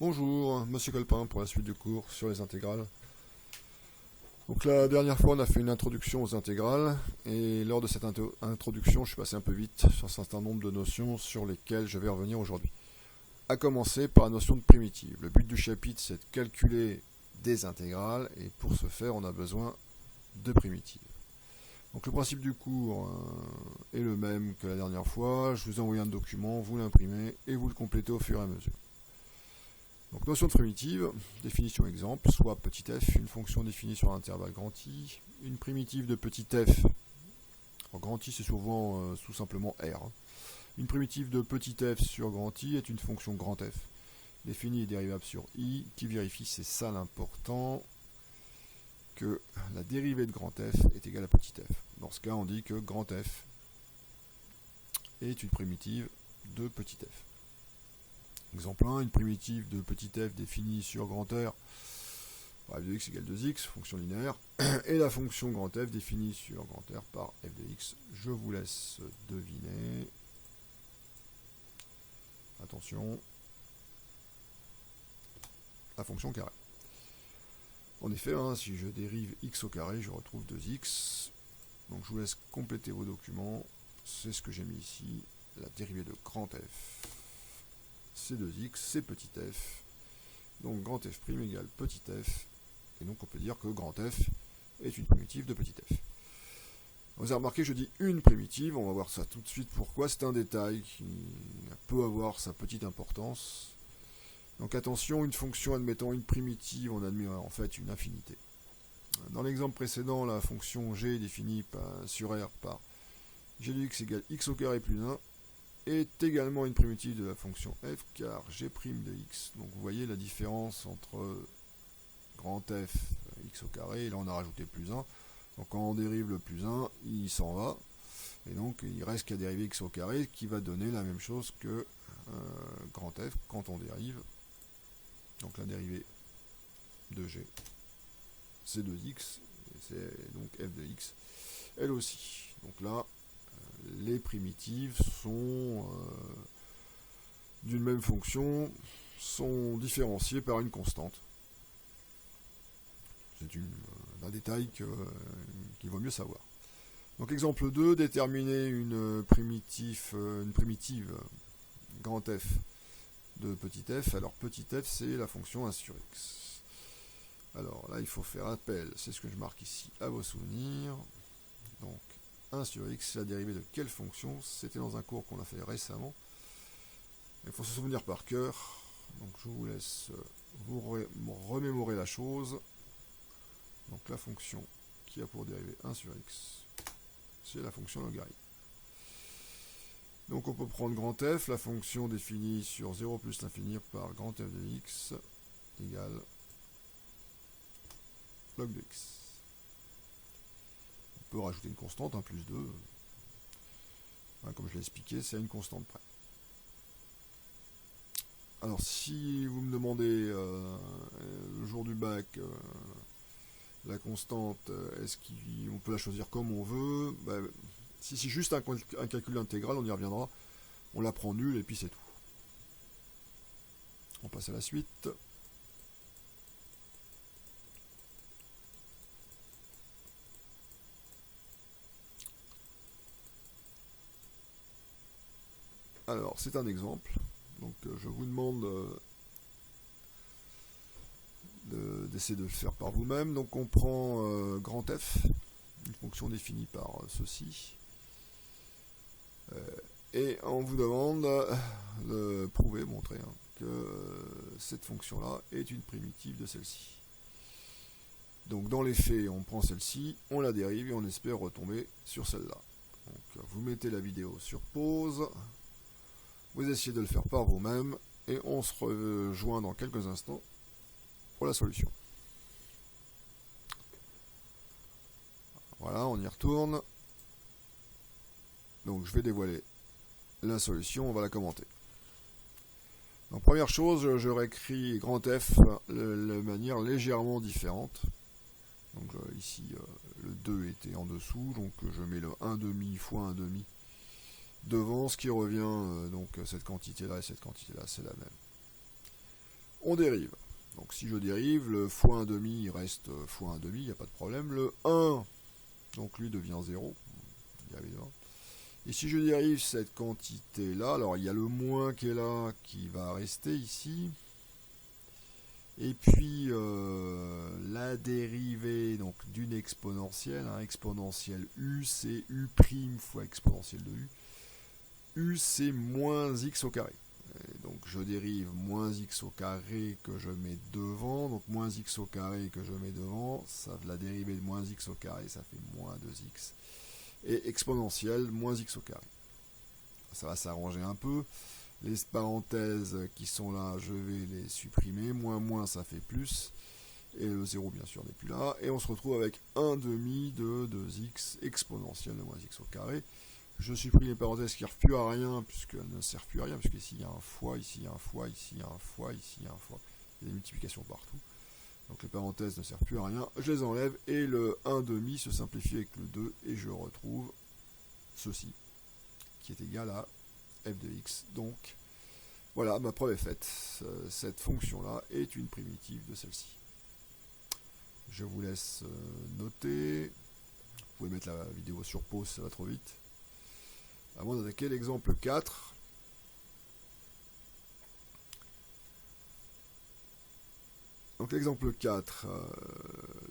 Bonjour, Monsieur Colpin pour la suite du cours sur les intégrales. Donc la dernière fois on a fait une introduction aux intégrales et lors de cette introduction je suis passé un peu vite sur un certain nombre de notions sur lesquelles je vais revenir aujourd'hui. A commencer par la notion de primitive. Le but du chapitre c'est de calculer des intégrales et pour ce faire on a besoin de primitives. Donc le principe du cours est le même que la dernière fois. Je vous ai envoyé un document, vous l'imprimez et vous le complétez au fur et à mesure. Donc notion de primitive, définition exemple, soit petit f, une fonction définie sur l'intervalle grand I, une primitive de petit f, alors, grand I c'est souvent tout simplement R, une primitive de petit f sur grand I est une fonction grand f, définie et dérivable sur I, qui vérifie, c'est ça l'important, que la dérivée de grand f est égale à petit f. Dans ce cas on dit que grand f est une primitive de petit f. Exemple 1, une primitive de petit f définie sur grand R par f de x égale 2x, fonction linéaire, et la fonction grand f définie sur grand R par f de x. Je vous laisse deviner. Attention, la fonction carré. En effet, si je dérive x au carré, je retrouve 2x. Donc je vous laisse compléter vos documents. C'est ce que j'ai mis ici, la dérivée de grand f. C'est 2x, c'est petit f. Donc grand f' égale petit f. Et donc on peut dire que grand f est une primitive de petit f. Vous avez remarqué, je dis une primitive, on va voir ça tout de suite pourquoi. C'est un détail qui peut avoir sa petite importance. Donc attention, une fonction admettant une primitive, on admet en fait une infinité. Dans l'exemple précédent, la fonction g définie sur R par g de x égale x au carré plus 1 est également une primitive de la fonction f car g' de x. Donc vous voyez la différence entre grand f x au carré et là on a rajouté plus 1. Donc quand on dérive le plus 1, il s'en va. Et donc il reste qu'à dériver x au carré qui va donner la même chose que grand f quand on dérive. Donc la dérivée de g c'est 2x, et c'est donc f de x elle aussi. Donc là, les primitives sont d'une même fonction, sont différenciées par une constante. C'est un détail qu'il vaut mieux savoir. Donc exemple 2, déterminer une primitive grand f de petit f. Alors petit f c'est la fonction 1 sur x. Alors là il faut faire appel, c'est ce que je marque ici, à vos souvenirs. Donc 1 sur x, c'est la dérivée de quelle fonction? C'était dans un cours qu'on a fait récemment. Il faut se souvenir par cœur. Donc je vous laisse vous remémorer la chose. Donc la fonction qui a pour dérivée 1 sur x, c'est la fonction logarithme. Donc on peut prendre grand f, la fonction définie sur 0 plus l'infini par grand f de x égale log de x. On peut rajouter une constante, 1 plus 2. Comme je l'ai expliqué, c'est à une constante près. Alors si vous me demandez le jour du bac, la constante, est-ce qu'on peut la choisir comme on veut? Si c'est juste un calcul intégral, on y reviendra. On la prend nulle et puis c'est tout. On passe à la suite. Alors, c'est un exemple. Donc, je vous demande d'essayer de le faire par vous-même. Donc, on prend grand f, une fonction définie par ceci. Et on vous demande de prouver, montrer que cette fonction-là est une primitive de celle-ci. Donc, dans les faits, on prend celle-ci, on la dérive et on espère retomber sur celle-là. Donc, vous mettez la vidéo sur pause. Vous essayez de le faire par vous-même et on se rejoint dans quelques instants pour la solution. Voilà, on y retourne. Donc je vais dévoiler la solution, on va la commenter. Donc première chose, je réécris grand F de manière légèrement différente. Donc ici le 2 était en dessous, donc je mets le 1,5 fois 1,5 devant, ce qui revient, donc cette quantité-là et cette quantité-là, c'est la même. on dérive. Donc si je dérive, le x1,5 reste x1,5, il n'y a pas de problème. Le 1, donc lui devient 0, bien évidemment. Et si je dérive cette quantité-là, alors il y a le moins qui est là, qui va rester ici. Et puis la dérivée donc d'une exponentielle, exponentielle u, c'est u' fois exponentielle de u. U, c'est moins x au carré. Et donc je dérive moins x au carré que je mets devant. Donc moins x au carré que je mets devant, ça, la dérivée de moins x au carré, ça fait moins 2x. Et exponentielle, moins x au carré. Ça va s'arranger un peu. Les parenthèses qui sont là, je vais les supprimer. Moins, moins, ça fait plus. Et le 0, bien sûr, n'est plus là. Et on se retrouve avec 1,5 de 2x exponentielle de moins x au carré. Je supprime les parenthèses qui ne servent plus à rien, puisqu'elles ne servent plus à rien, puisqu'ici il y a un fois, ici il y a un fois, ici il y a un fois, ici il y a un fois. Il y a des multiplications partout. Donc les parenthèses ne servent plus à rien. Je les enlève et le 1,5 se simplifie avec le 2 et je retrouve ceci, qui est égal à f de x. Donc voilà, ma preuve est faite. Cette fonction-là est une primitive de celle-ci. Je vous laisse noter. Vous pouvez mettre la vidéo sur pause, ça va trop vite. Avant d'attaquer l'exemple 4. Donc l'exemple 4,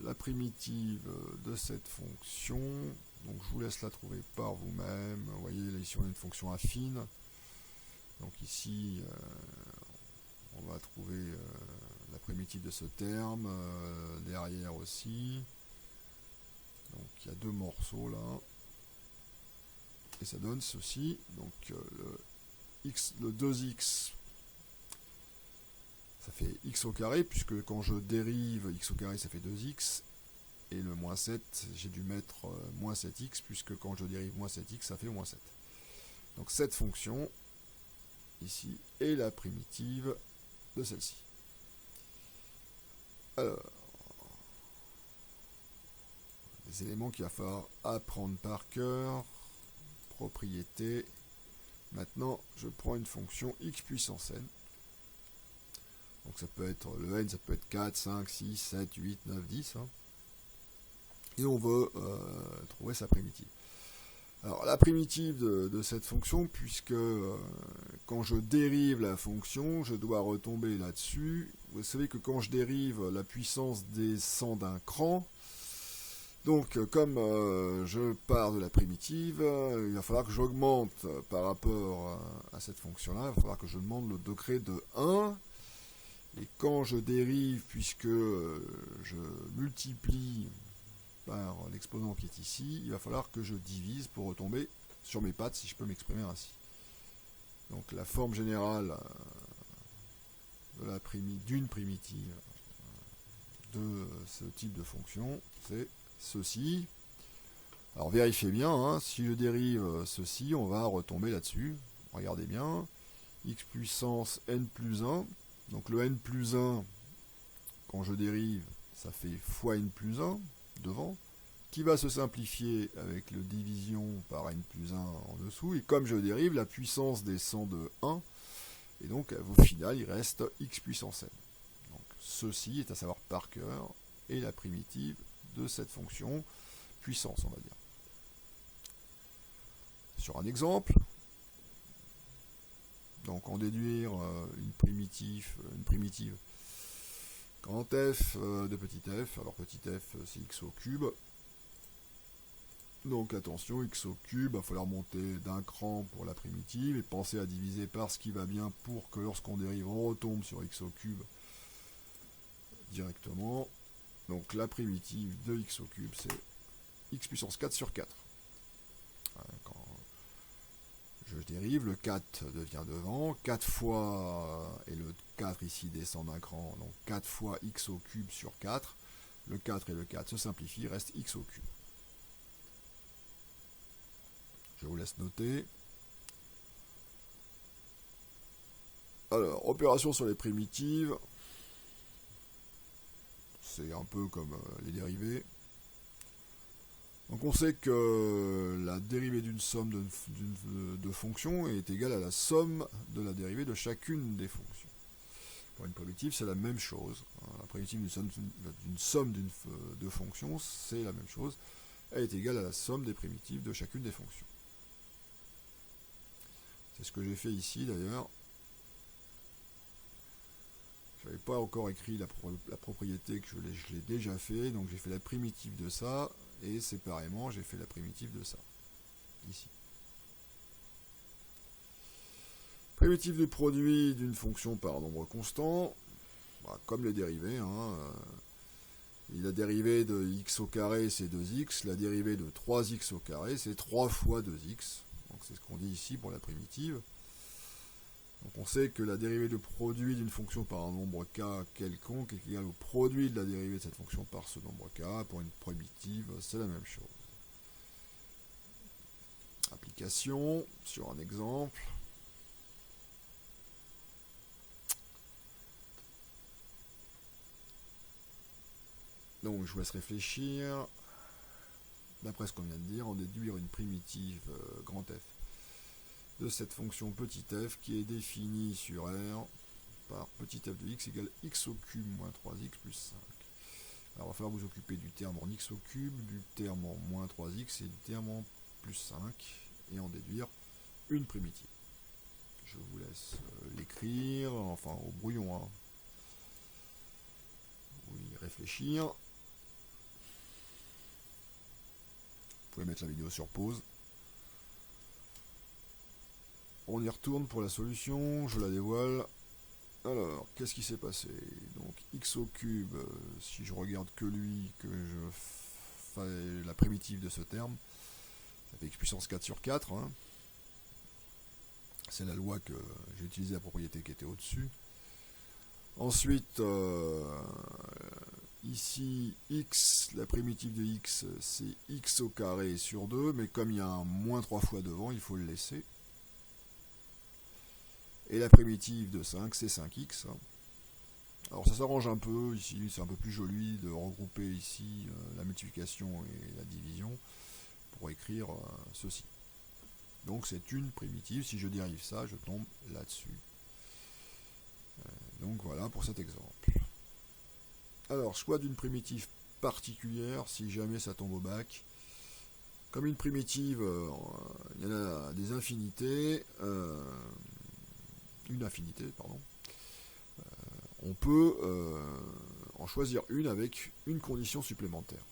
la primitive de cette fonction. Donc je vous laisse la trouver par vous-même. Vous voyez, là ici on a une fonction affine. Donc ici, on va trouver la primitive de ce terme, derrière aussi. Donc il y a deux morceaux là. Et ça donne ceci. Donc le 2x, ça fait x au carré, puisque quand je dérive x au carré, ça fait 2x. Et le moins 7, j'ai dû mettre moins 7x, puisque quand je dérive moins 7x, ça fait moins 7. Donc cette fonction, ici, est la primitive de celle-ci. Alors, les éléments qu'il va falloir apprendre par cœur. Propriété. Maintenant, je prends une fonction x puissance n. Donc ça peut être le n, ça peut être 4, 5, 6, 7, 8, 9, 10. Et on veut trouver sa primitive. Alors la primitive de cette fonction, puisque quand je dérive la fonction, je dois retomber là-dessus. Vous savez que quand je dérive, la puissance descend d'un cran. Donc comme je pars de la primitive, il va falloir que j'augmente par rapport à cette fonction-là, il va falloir que je demande le degré de 1. Et quand je dérive, puisque je multiplie par l'exposant qui est ici, il va falloir que je divise pour retomber sur mes pattes, si je peux m'exprimer ainsi. Donc la forme générale d'une primitive de ce type de fonction, c'est ceci. Alors vérifiez bien, si je dérive ceci, on va retomber là-dessus. Regardez bien, x puissance n plus 1. Donc le n plus 1, quand je dérive, ça fait fois n plus 1 devant, qui va se simplifier avec le division par n plus 1 en dessous. Et comme je dérive, la puissance descend de 1. Et donc au final, il reste x puissance n. Donc ceci est à savoir par cœur est la primitive de cette fonction puissance, on va dire. Sur un exemple, donc en déduire une primitive grand f de petit f, alors petit f c'est x au cube. Donc attention, x au cube, il va falloir monter d'un cran pour la primitive et penser à diviser par ce qui va bien pour que lorsqu'on dérive, on retombe sur x au cube directement. Donc la primitive de x au cube, c'est x puissance 4 sur 4. Quand je dérive, le 4 devient devant, 4 fois, et le 4 ici descend d'un cran, donc 4 fois x au cube sur 4. Le 4 et le 4 se simplifient, il reste x au cube. Je vous laisse noter. Alors, opération sur les primitives. C'est un peu comme les dérivées. Donc on sait que la dérivée d'une somme de fonctions est égale à la somme de la dérivée de chacune des fonctions. Pour une primitive, c'est la même chose. La primitive d'une somme de fonctions, c'est la même chose. Elle est égale à la somme des primitives de chacune des fonctions. C'est ce que j'ai fait ici d'ailleurs. Je n'avais pas encore écrit la propriété que je l'ai déjà fait, donc j'ai fait la primitive de ça, et séparément j'ai fait la primitive de ça, ici. Primitive du produit d'une fonction par nombre constant, bah, comme les dérivés. La dérivée de x au carré c'est 2x, la dérivée de 3x au carré c'est 3 fois 2x. Donc c'est ce qu'on dit ici pour la primitive. Donc on sait que la dérivée de produit d'une fonction par un nombre k quelconque est égale au produit de la dérivée de cette fonction par ce nombre k. Pour une primitive, c'est la même chose. Application sur un exemple. Donc je vous laisse réfléchir. D'après ce qu'on vient de dire, on déduire une primitive grand F de cette fonction petit f qui est définie sur R par petit f de x égale x au cube moins 3x plus 5. Alors il va falloir vous occuper du terme en x au cube, du terme en moins 3x et du terme en plus 5 et en déduire une primitive. Je vous laisse l'écrire, enfin au brouillon, hein. Vous y réfléchir. Vous pouvez mettre la vidéo sur pause. On y retourne pour la solution, je la dévoile. Alors, qu'est-ce qui s'est passé? Donc, x au cube, si je regarde que lui, que je fais la primitive de ce terme, ça fait x puissance 4 sur 4. Hein. C'est la loi que j'ai utilisé, la propriété qui était au-dessus. Ensuite, ici, x, la primitive de x, c'est x au carré sur 2, mais comme il y a un moins 3 fois devant, il faut le laisser. Et la primitive de 5, c'est 5x. Alors ça s'arrange un peu, ici c'est un peu plus joli de regrouper ici la multiplication et la division pour écrire ceci. Donc c'est une primitive, si je dérive ça, je tombe là-dessus. Donc voilà pour cet exemple. Alors, choix d'une primitive particulière, si jamais ça tombe au bac. Comme une primitive, il y en a des infinités, une infinité, pardon. On peut en choisir une avec une condition supplémentaire.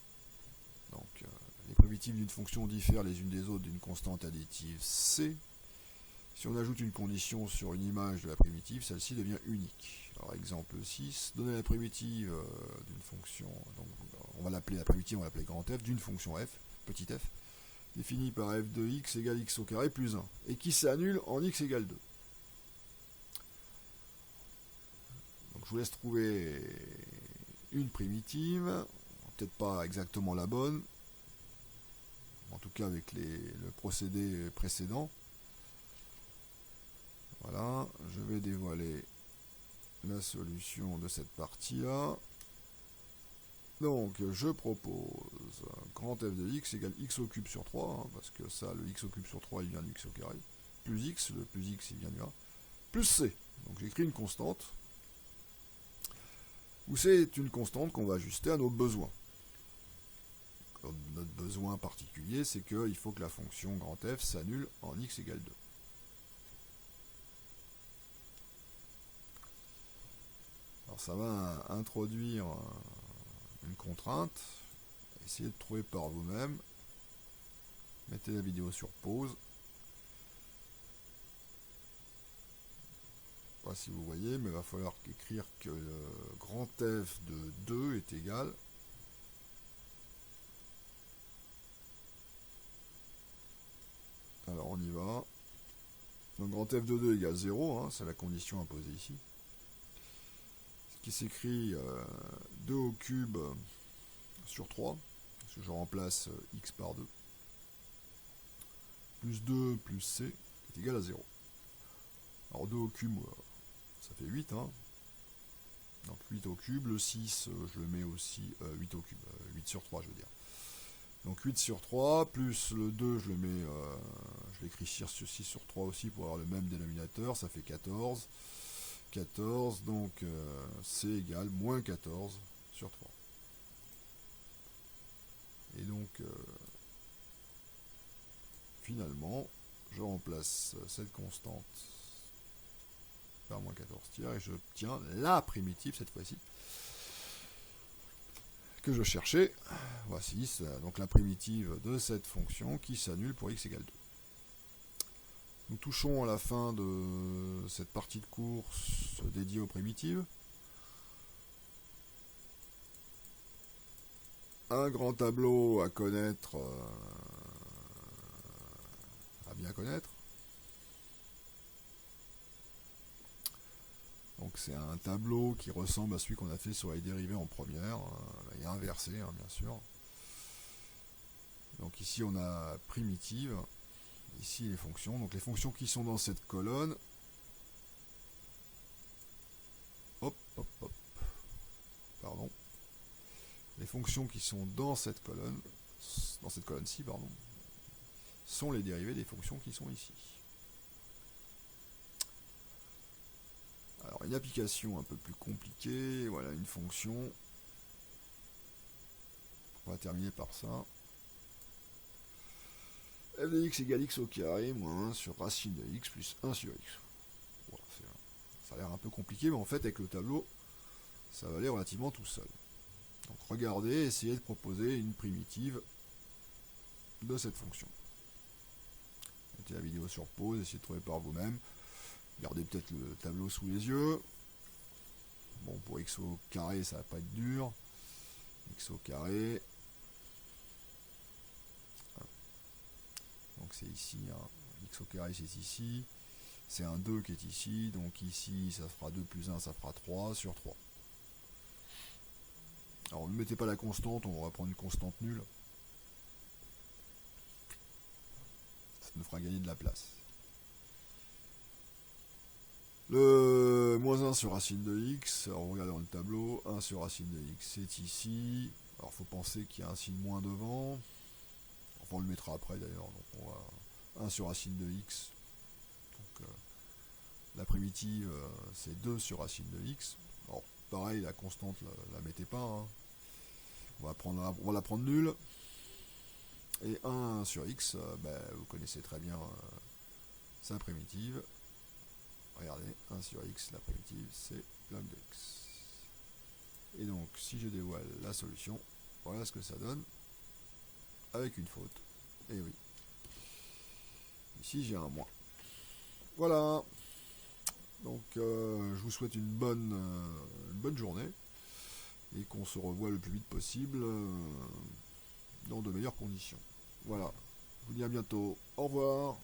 Donc, les primitives d'une fonction diffèrent les unes des autres d'une constante additive C. Si on ajoute une condition sur une image de la primitive, celle-ci devient unique. Alors, exemple 6, donner la primitive d'une fonction, donc on va l'appeler la primitive, on va l'appeler grand f, d'une fonction f, petit f, définie par f de x égale x au carré plus 1, et qui s'annule en x égale 2. Donc je vous laisse trouver une primitive, peut-être pas exactement la bonne, en tout cas avec le procédé précédent. Voilà, je vais dévoiler la solution de cette partie-là. Donc, je propose grand f de x égale x au cube sur 3, hein, parce que ça, le x au cube sur 3, il vient du x au carré, plus x, le plus x, il vient du a, plus c. Donc, j'écris une constante, où c'est une constante qu'on va ajuster à nos besoins. Alors, notre besoin particulier, c'est qu'il faut que la fonction grand f s'annule en x égale 2. Alors ça va introduire une contrainte. Essayez de trouver par vous-même. Mettez la vidéo sur pause. Je ne sais pas si vous voyez, mais il va falloir écrire que le grand f de 2 est égal . Alors on y va. Donc grand f de 2 égale 0, hein, c'est la condition imposée ici. Qui s'écrit 2 au cube sur 3, parce que je remplace x par 2, plus 2 plus c est égal à 0. Alors 2 au cube, ça fait 8, hein. Donc 8 au cube, le 6, je le mets aussi 8 au cube, 8 sur 3 je veux dire. Donc 8 sur 3, plus le 2, je le mets, je l'écris sur 6 sur 3 aussi pour avoir le même dénominateur, ça fait 14. 14, donc C égale moins 14 sur 3. Et donc, finalement, je remplace cette constante par moins 14 tiers et j'obtiens la primitive cette fois-ci que je cherchais. Voici donc la primitive de cette fonction qui s'annule pour x égale 2. Nous touchons à la fin de cette partie de course dédiée aux primitives. Un grand tableau à connaître, à bien connaître. Donc c'est un tableau qui ressemble à celui qu'on a fait sur les dérivés en première, et inversé bien sûr. Donc ici on a primitive, ici les fonctions. Donc les fonctions qui sont dans cette colonne, pardon. Les fonctions qui sont dans cette colonne-ci, pardon, sont les dérivés des fonctions qui sont ici. Alors une application un peu plus compliquée, voilà une fonction. On va terminer par ça. f de x égale x au carré moins 1 sur racine de x plus 1 sur x. Voilà, ça a l'air un peu compliqué, mais en fait avec le tableau, ça va aller relativement tout seul. Donc regardez, essayez de proposer une primitive de cette fonction. Mettez la vidéo sur pause, essayez de trouver par vous-même. Gardez peut-être le tableau sous les yeux. Bon, pour x au carré, ça va pas être dur. X au carré. Donc c'est ici, hein. X au carré c'est ici. C'est un 2 qui est ici. Donc ici, ça fera 2 plus 1, ça fera 3 sur 3. Alors ne mettez pas la constante, on va prendre une constante nulle. Ça nous fera gagner de la place. Le moins 1 sur racine de x, alors on regarde dans le tableau, 1 sur racine de x c'est ici. Alors il faut penser qu'il y a un signe moins devant. Enfin on le mettra après d'ailleurs. Donc on va 1 sur racine de x. Donc la primitive c'est 2 sur racine de x. Alors pareil, la constante la mettez pas. Hein. On va la prendre nulle. Et 1 sur x, vous connaissez très bien sa primitive. Regardez, 1 sur x, la primitive, c'est log de x. Et donc, si je dévoile la solution, voilà ce que ça donne, avec une faute. Et oui. Ici, j'ai un moins. Voilà. Donc, je vous souhaite une bonne journée, et qu'on se revoie le plus vite possible, dans de meilleures conditions. Voilà. Je vous dis à bientôt. Au revoir.